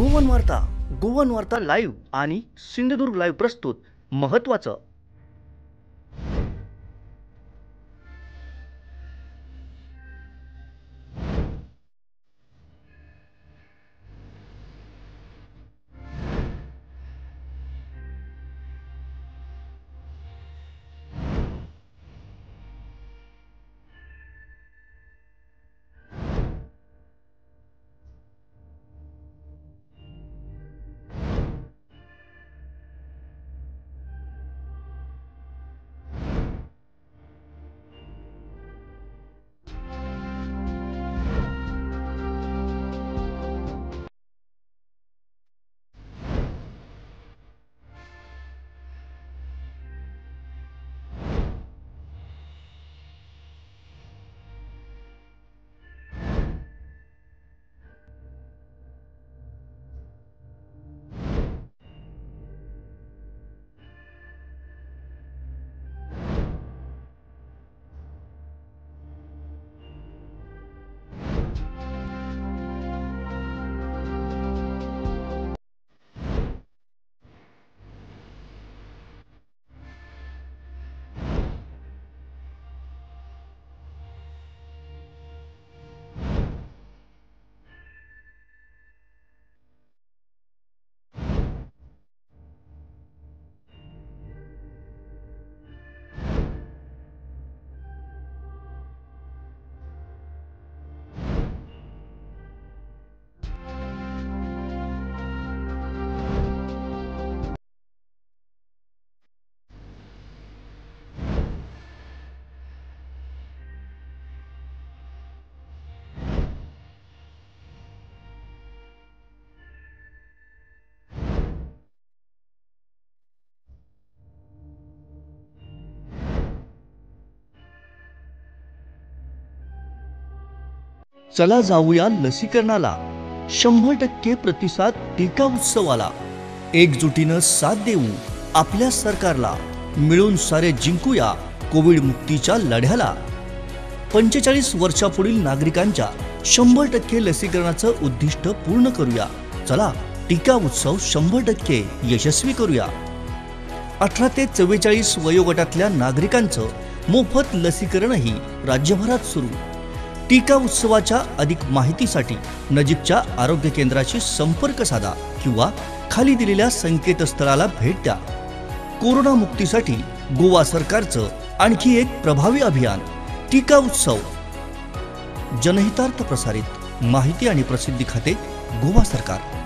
Goan वार्ता live आणि Sindhudurg live प्रस्तुत महत्त्वाचं। चला जाऊया लसीकरणाला। 100% प्रतिसाद टीका उत्सवाला। एकजुटीनं साथ देऊ आपल्या सरकारला। मिळून सारे जिंकूया कोविड मुक्तीच्या लढ्याला। 45 वर्षापुढील नागरिकांच्या 100% लसीकरणाचं उद्दिष्ट पूर्ण करूया। चला टीका उत्सव 100% यशस्वी करूया। 18 ते 44 वयोगटातल्या नागरिकांचं मोफत लसीकरणही राज्यभरात सुरू। टीका उत्सवाच्या अधिक माहितीसाठी नजीकच्या आरोग्य केंद्राशी संपर्क साधा किंवा खाली दिलेल्या संकेतस्थळाला भेट द्या। कोरोना मुक्तीसाठी गोवा सरकारचं आणखी एक प्रभावी अभियान टीका उत्सव। जनहितार्थ प्रसारित माहिती आणि प्रसिद्धी खाते गोवा सरकार।